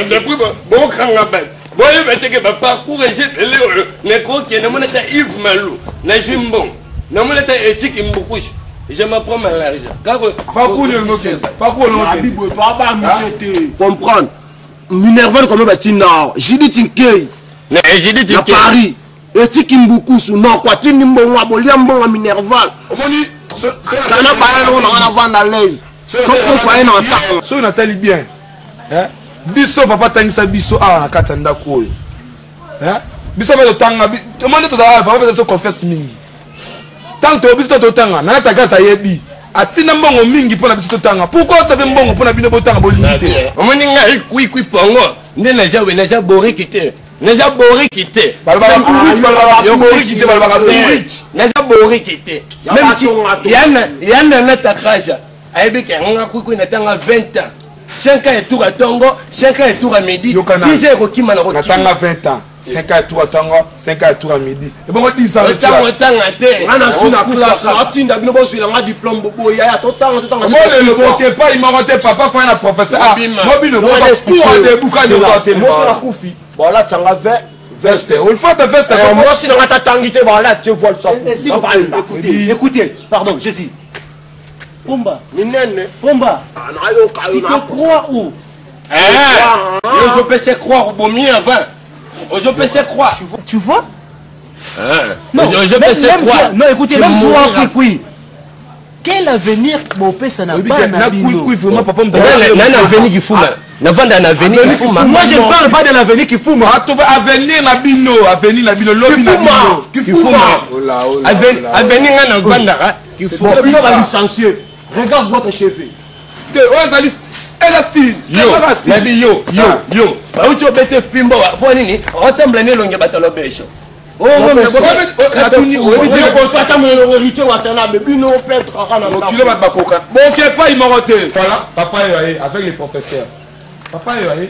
depuis bon kranga boye beteke ba parcours et j'ai les gros qui ne moneta Yves Malou na Jimbo na moneta éthique Mboukush je m'apprends ma l'argent car parcours le moquer parcours le moquer toi ba mité comprendre Minerval comme batina Judith Nkei na Judith Nkei Paris éthique Mboukush non quoi tini mbongo boliambo Minerval omoni ça n'a pas on a vendre à l'aise son profil en temps so Nathalie bien hein biso papa tangisa biso a kata ndako oyo hein biso ba tanga demande to za papa biso confesse mingi tant to biso to tanga na ta gaza yebi atina mbongo mingi pona biso to tanga pourquoi to be mbongo pona bino botanga bolimité omoni nga ikui pongo nde na jawe na ja bori kité na ja bori kité yo bori kité balba na ja bori kité même si yana na takaja aibi ke nga kui na tanga 20 ans 5 ans et tour à Tongo, 5 ans et tour à midi. 10 ans et 20 ans. 5 ans et tour à Tongo, 5 ans et tour à midi. Et bon, 10 ans et tour à classe. On diplôme. Il y a tout temps. Moi, je ne votais pas, il m'a voté papa, il y a un professeur. Moi, je ne votais pas. Moi, je la koufi. Voilà, tu as fait veste. Il faut te veste. Moi, si tu as tangité, voilà, tu vois le sang. Écoutez, pardon, Jésus. Pomba. Pomba. Tu te crois où? Je peux se croire au bon mieux avant. Je peux se croire. Tu vois? Non, je peux se croire. Non, écoutez, même toi, oui. Quel avenir mon père ça n'a pas avenir qui fout. Moi je ne parle pas de l'avenir qui fout. Avenir na bino, avenir na bino, lobby na bino. Avenir na Bandara qui fout. Licencié. Regarde votre cheveu. Yo. Où tu peux filmer? Faut nini? Ressemble ni longue batalo beche. Oh, mais il m'a roté. Voilà, papa est avec les professeurs. Papa est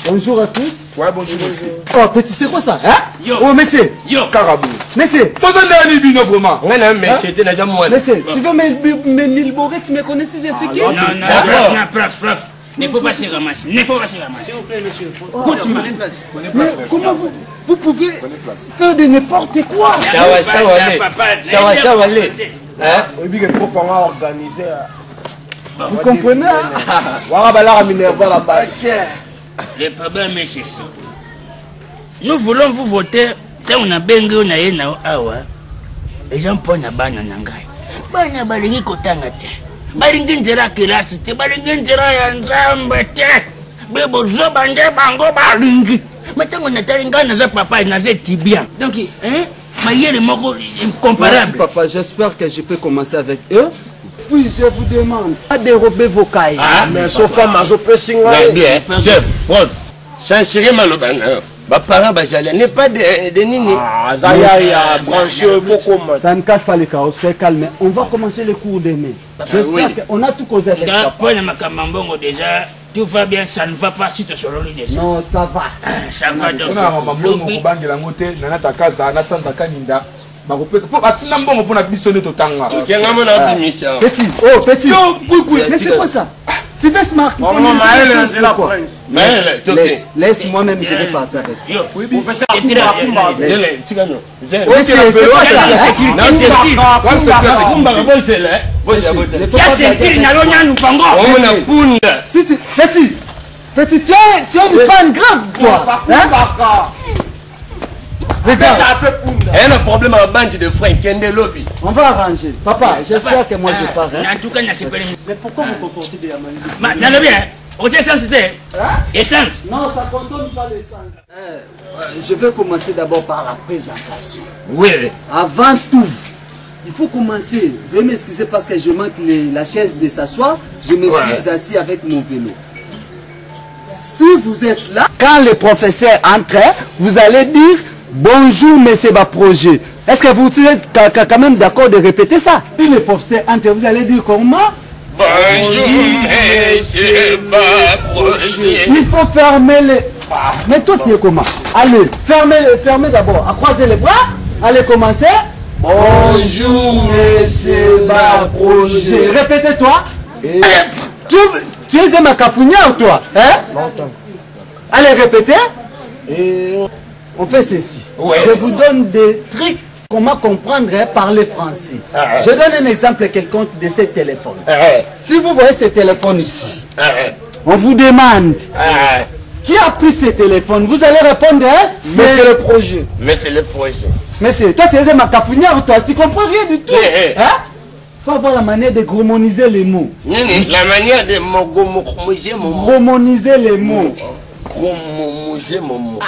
bonjour à tous. Ouais, bonjour monsieur. Oh petit, c'est quoi ça? Oh monsieur. Carabou. Monsieur. Monsieur, tu veux me milborer, tu me connais si je suis qui? Non, prof. Ne faut pas se ramasser. S'il vous plaît, monsieur. Comment vous pouvez faire de n'importe quoi? Ça va aller. Vous comprenez? Le problème est ceci. Nous voulons vous voter. On a bengue, on a yéna awa. Les gens prennent la banane nangai. Bana balingi kotangate. Balingi nzera kilasi te. Balingi nzera ya nzambe te. Bebo zo bande bango balingi. Maintenant on a taringa na za papa na za tibia. Donc hein? Maïe le moko incomparable. Merci papa, j'espère que je peux commencer avec eux. Puis je vous demande à dérober vos cahiers. Mais sauf à ma bien, chef, prof. Sincèrement malobana. Parents, n'est pas de nini. Ça ne casse pas les chaos, soyez calme. On va commencer le cours demain. J'espère qu'on a tout causé avec ça. Déjà, tout va bien, ça ne va pas si tu sors déjà. Non, ça va. Ça va donc. Petit. Mais c'est quoi ça? Tu veux se marquer? Laisse moi-même, je vais partir avec toi. Petit, tu as une panne grave, toi. Regarde. Il y a un problème à bande de frein, lobby. On va arranger. Papa, j'espère que moi je pars. En tout cas, mais pourquoi vous comportez de la manière? Non, bien. On dit essence, c'était. Essence. Non, ça ne consomme pas l'essence. Je vais commencer d'abord par la présentation. Oui. Avant tout, il faut commencer. Veuillez m'excuser parce que je manque la chaise de s'asseoir. Je me suis assis avec mon vélo. Si vous êtes là, quand le professeur entre, vous allez dire bonjour, monsieur Baprojet. Est-ce que vous êtes quand même d'accord de répéter ça? Si le professeur entre, vous allez dire comment? Bonjour, monsieur Baprocher. Il faut fermer les... Mais toi, tu es comment? Allez, fermez d'abord. À croiser les bras. Allez, commencez. Bonjour, monsieur Baprocher. Répétez-toi. Tu es un macafounière, toi, hein? Allez, répétez. On fait ceci. Ouais. Je vous donne des trucs, comment comprendre, hein, parler français. Je donne un exemple quelconque de ce téléphone. Si vous voyez ce téléphone ici, on vous demande qui a pris ce téléphone. Vous allez répondre, hein, c'est le projet. Mais c'est le projet. Monsieur, toi tu es un macafounière, toi, tu comprends rien du tout. Hein? Faut avoir la manière de gromoniser les mots. La manière de mogomouser mon mot. Gromoniser les mots. Gomomouser mon mot.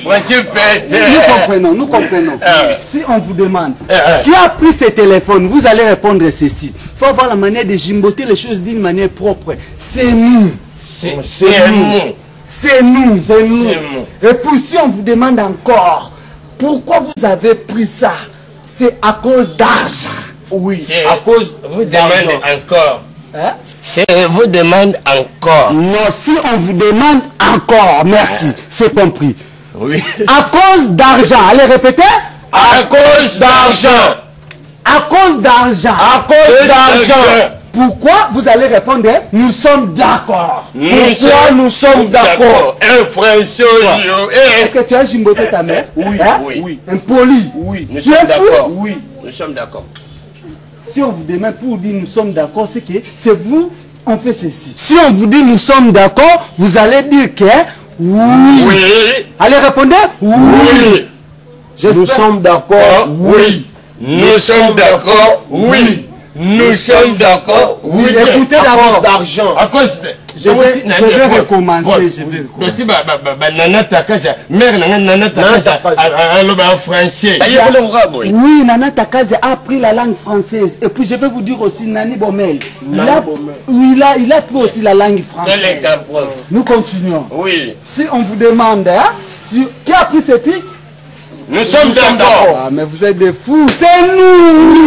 Nous comprenons, nous comprenons. Si on vous demande qui a pris ce téléphone, vous allez répondre ceci. Il faut avoir la manière de gimboter les choses d'une manière propre. C'est nous. C'est nous. C'est nous. C'est nous. Et puis si on vous demande encore, pourquoi vous avez pris ça? C'est à cause d'argent. Oui. À cause, vous demandez encore. Hein? C'est vous demande encore. Non, si on vous demande encore, merci, c'est compris. Oui. À cause d'argent, allez répéter. À cause d'argent. À cause d'argent. À cause d'argent. Pourquoi? Vous allez répondre, nous sommes d'accord. Pourquoi nous sommes d'accord? Est-ce que tu as gimboté ta mère? Oui. Hein? Oui. Impoli? Oui. Nous sommes d'accord. Oui. Nous sommes d'accord. Si on vous demande pour dire nous sommes d'accord, c'est que c'est vous, on fait ceci. Si on vous dit nous sommes d'accord, vous allez dire que oui. Oui. Allez répondre oui. Nous sommes d'accord. Oui. Nous sommes d'accord. Oui. Nous sommes d'accord. Oui. Écoutez d'abord. D'argent. À cause de... Je vais recommencer. Je vais recommencer. Nana Takaja, mère Nana Takaja, en français. Oui, Nana Takaja a appris la langue française. Et puis je vais vous dire aussi Nani Bomel. Il a pris aussi la langue française. Nous continuons. Oui. Si on vous demande, hein, qui a pris ce truc? Nous sommes d'accord. Ah, mais vous êtes des fous. C'est nous.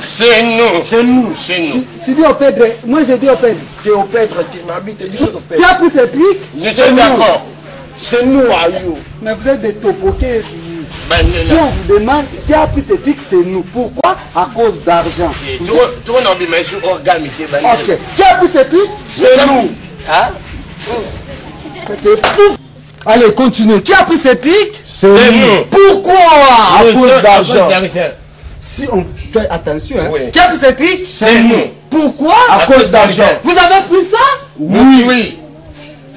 C'est nous. C'est nous. C'est nous. Tu dis au Pèdre. Moi, je dis au Pèdre. Tu es au Pèdre, tu m'habites, tu dis au Pèdre. Qui a pris ce truc? Nous sommes d'accord. C'est nous, Ayou. Mais vous êtes des topoquets. Si on vous demande qui a pris ce truc, c'est nous. Pourquoi? À cause d'argent. Ok. Qui a pris ce truc? C'est nous. Hein? Allez, continuez. Qui a pris ce truc? C'est nous. Pourquoi? À cause d'argent. Si on... Attention, hein. Oui. Qui a pris ce truc? C'est nous. Pourquoi? À cause d'argent. Vous avez pris ça? Oui.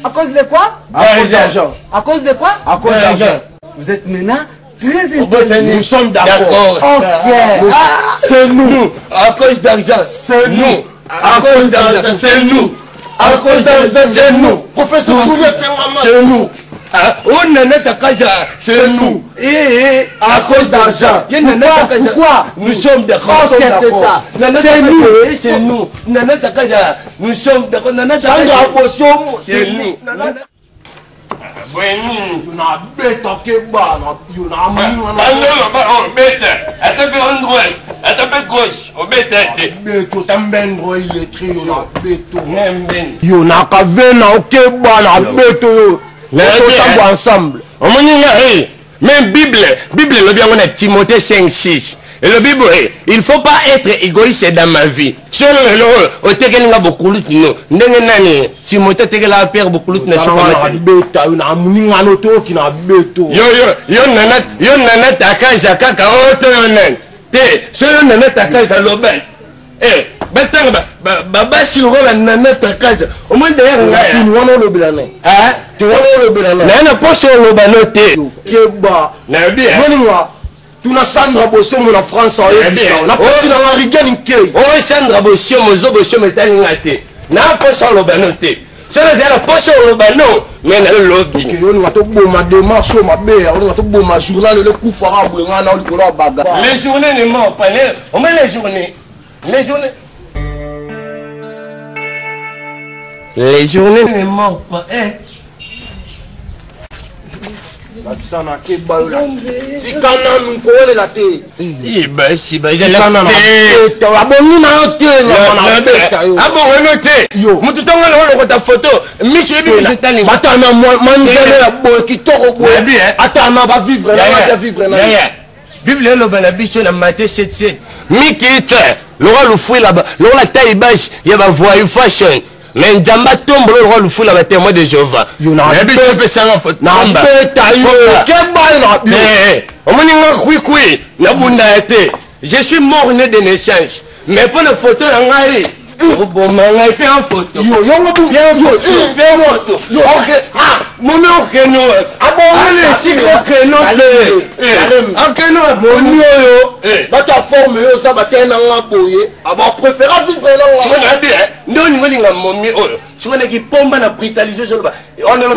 À cause de quoi? À cause d'argent. À cause de quoi? À cause d'argent. Vous êtes maintenant très intelligent. Nous sommes d'accord. Ok. C'est nous. À cause d'argent. C'est nous. À cause d'argent. C'est nous. À cause d'argent. C'est nous. Professeur Soulet, c'est nous. On Nana Takaja, c'est nous. Et à cause d'argent. Pourquoi? Nous sommes d'accord. Ok, c'est ça. C'est nous. C'est nous. Nana Takaja, nous sommes d'accord. Nana Takaja, c'est nous. ensemble. Même Bible le bien on a Timothée 5:6. Et le Bible, il ne faut pas être égoïste dans ma vie. Au Tegelinga beaucoup de nous. Nengenani, Timothée Tegela père beaucoup de nous. Yo nana takaja kaka otonen. Te, so yo nana takaja lobel. Batanga baba silro la nana takaja. Au moins derrière tu nous on le bilan. Hein? Tu vois le bilan. Nana poso lo banote. Keba. Na bien. Tuna Sandra Bossio mon France en Ebisa. La partie dans la rigane nke. Oh Sandra Bossio mozo Bossio metali ngate. Na poso lo banote. So la poso lo bano, mais na lobby. Que yo nga to boma démarche ma be, on nga to boma journal le coup fara bu nga na o ko baga. Les journées ne mentent pas. On met les journées. Les journées ne mentent pas. Batisana ke bayola. Tikana nuko la te. Basi ba Tikana na te. Abongi na te na beta yo. Abongi te. Yo. Mutu tonga na ko ta photo. Miso bi je tani. Batana manjele ya boy kitoko boy. Atana ba vivre na ba vivre na. Bible lo bala biso na Matthieu 7:7. Mikite. Lora le fouille là-bas. Lora la taille basse, il y a ma voix fashion. Mais Ndamba tombe le fouille là-bas témoin de Jéhovah. Yo na bi pe sanga photo. Na beta yo. Ke ba na bi. Omoninga kui na bunda ete. Je suis mort né de naissance. Mais pour la photo na ngai. Bon manga et en photo. Yo yo bien photo. Yo OK. Ah, mon nom que nous. Ah bon, le si que nous. OK nous mon yo. Bata forme yo ça batena nga boye. Aba préférence vivre là. Tu connais bien. Ndo ni ngolinga momi oyo. Tu connais qui pomba na brutaliser sur le bas. On est là.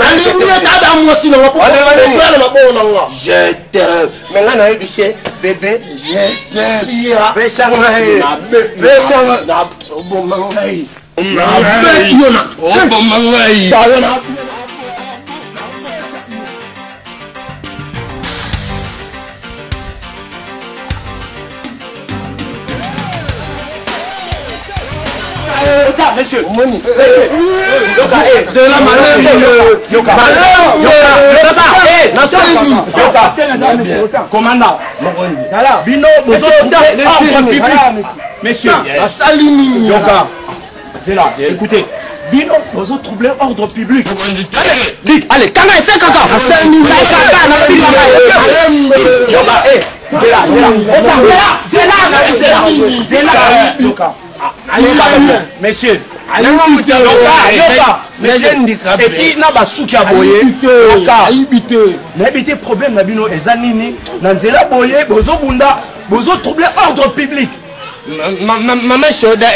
Je t'aime. Mais là na ebiché bébé, je t'aime. Besanga. Besanga. Bon mangai. Bon mangai. Monsieur, commandant, monsieur, c'est là, écoutez. Bino, vous avez troublé l'ordre public. Allez, allez, kaka, c'est là, messieurs, et puis na basuki ya boye n'habité problème na bino ezanini na nzela boye bozo bunda bozo troubler ordre public. Maman soda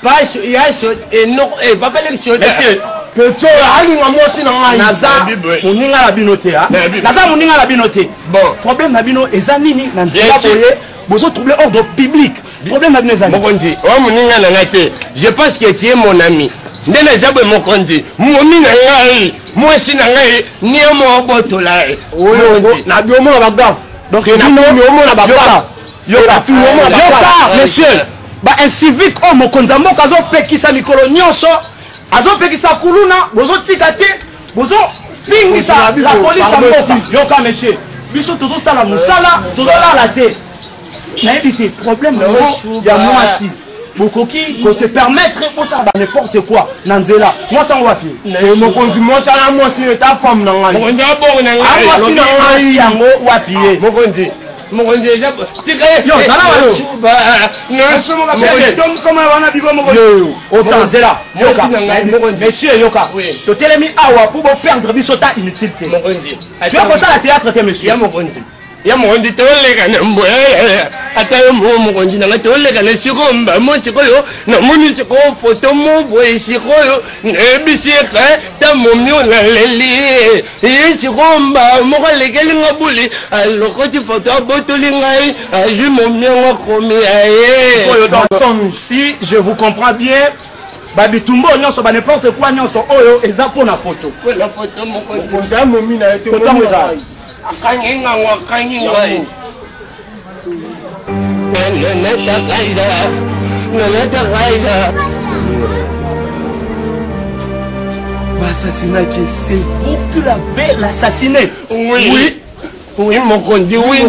pas ya soda non papa le soda monsieur Pecho alinga mosi na ngai naza muninga la binote ha naza muninga la binote bon problème na bino ezanini na nzela boye bozo troubler ordre public. Problème na bino ezanini mokonzi o muninga na ngate je pense que tu es mon ami ndena zabwe mokonzi muomi na ngai mosi na ngai ni mo botola oyo na biomo na bagaf donc na biomo na bagaf yoka monsieur ba un civique o mokonza moko azo pekisa mikolo nyonso azo pekisa kuluna bozo tikate bozo pingisa la police mboka yoka monsieur biso tozo sala musala tozo la te na éviter problème ya mwasi bokoki ko se permettre pour ça n'importe quoi nanzela moi ça on va pied mokonzi moi ça la moi si ta femme na ngai mokonzi abongo na ngai yango wa pied mokonzi mokonzi tika yo zala wa non comment wana bigo mokonzi autant zela yoka monsieur yoka to telemi awa pour perdre bisota inutilité mokonzi tu as fait ça la théâtre te monsieur ya mokonzi ya mokonzi tolega na mbo ata yo mokonzi na tolega na sikomba mo sikoyo na moni siko photo mo boy sikoyo ebisika ta momio la leli sikomba mo legeli ngabuli aloko ti photo botoli ngai aju momio ngokomi aye si je vous comprends bien babitumbo nyonso ba n'importe quoi nyonso oyo eza pona photo la photo mokonzi momi na ete akanyenga wakanyenga l'assassinat qui c'est vous qui l'avez l'assassiné. Oui. Oui, mon conduit, oui,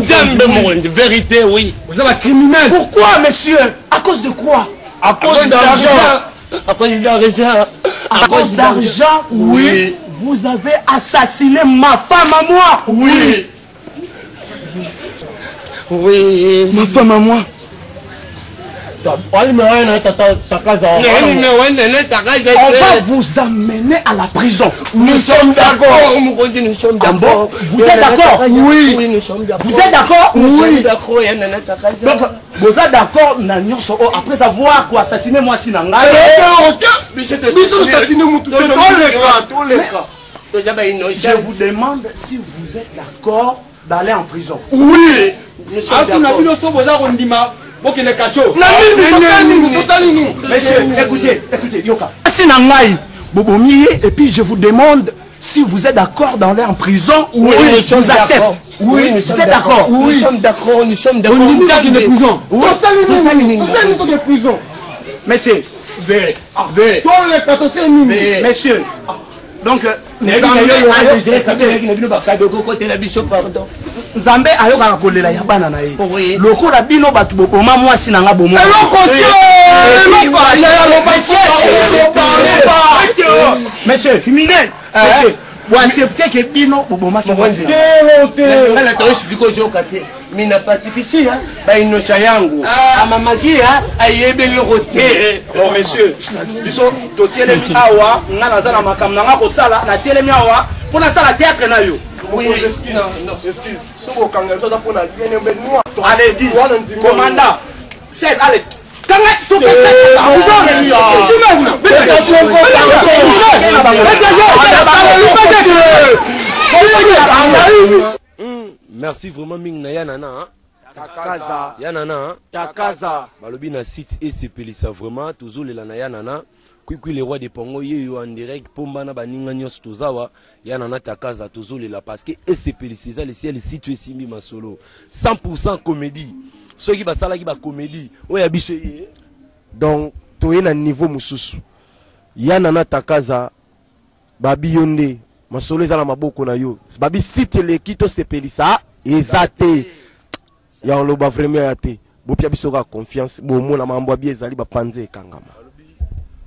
mon vérité, oui. Vous êtes un criminel. Pourquoi, monsieur? À cause de quoi? À cause d'argent. À cause d'argent. À cause d'argent, oui. Vous avez assassiné ma femme à moi. Oui. Oui. Ma femme à moi. On va vous amener à la prison. Nous sommes d'accord. Nous sommes d'accord. Vous êtes d'accord? Oui. Nous sommes d'accord. Vous êtes d'accord? Oui. Donc, vous êtes d'accord? Après avoir assassiné moi si nanga. Je vous demande si vous êtes d'accord d'aller en prison. Oui. Nous sommes d'accord. Monsieur, écoutez, Yoka. Et puis je vous demande si vous êtes d'accord d'aller en prison, oui, je vous accepte. Oui, vous êtes d'accord. Nous sommes d'accord, nous sommes d'accord. Nous sommes de prison. Nous sommes de prison. Messieurs, messieurs, donc, Nzambe ayokaka kolela ya bana na ye. Lokola bino batu boma mwasi na nga bomo. Monsieur, criminel. Monsieur, vous acceptez que bino boma mwasi. Ngala to explique aujourd'hui mina patikisi ba inosha yangu amamakia ayebe lokote. Bon monsieur, biso to telemi awa ngana za na makamna nga ko sala na telemi awa pona sala théâtre na yo. Oui, allez, dis, commandant, 16, allez, quand tu merci vraiment Ming Yanana. Takaza. Yanana. Takaza. Balobi na site et c'est pelisa vraiment toujours les lana Yanana. Kui les rois de Pongo yo en direct pombana baninga nyos tozawa Yanana Takaza toujours les la parce que et c'est pelisa le ciel situé simbi masolo 100% comédie. Ceux qui ba sala qui ba comédie oya biso donc toye na niveau mususu Yanana Takaza babi yonde masolo ezala maboko na yo babi site le kito sepelisa ezate ya loba vraiment yate bopia biso ka confiance bo mona mambo abi ezali ba panze kangama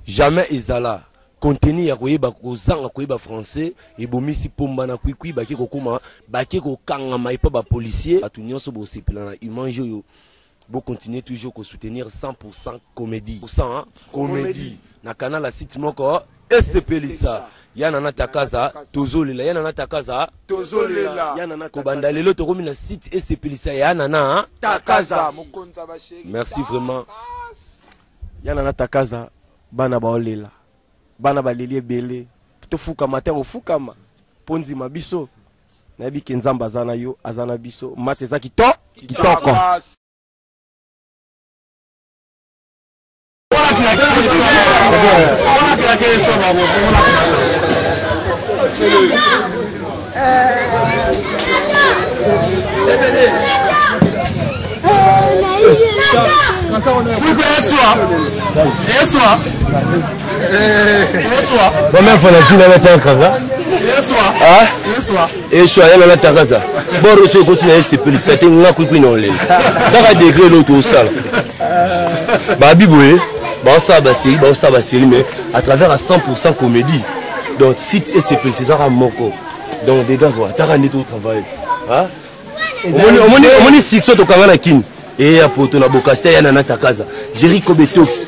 jamais ezala contenu ya koyeba kozanga koyeba français et bomisi pomba na kwikwi baki kokoma baki kokangama epa ba policier batu nyonso bo sepela na image yo bo continuer toujours ko soutenir 100% comédie 100% comédie na canal la site moko SPLisa Yanana Takaza tozolela Yanana Takaza tozolela ko banda lelo to komi na site SPLisa Yanana Takaza merci vraiment Yanana Takaza bana baolela bana baleli ebele tofuka matin ofukama ponzi mabiso na bi kenzamba azana yo azana biso mate za kitoko et soit Yanana Takaza bon reçu continue c'est pelisa te nga kwikwi non le taka degré l'autre au sale babi boye ba ça ba série mais à travers à 100% comédie donc site et c'est pelisa ra moko donc des gars voilà taka ndito travail hein omoni sixo to kanga na kin et à poto na bokaste Yanana Takaza Jericho Betox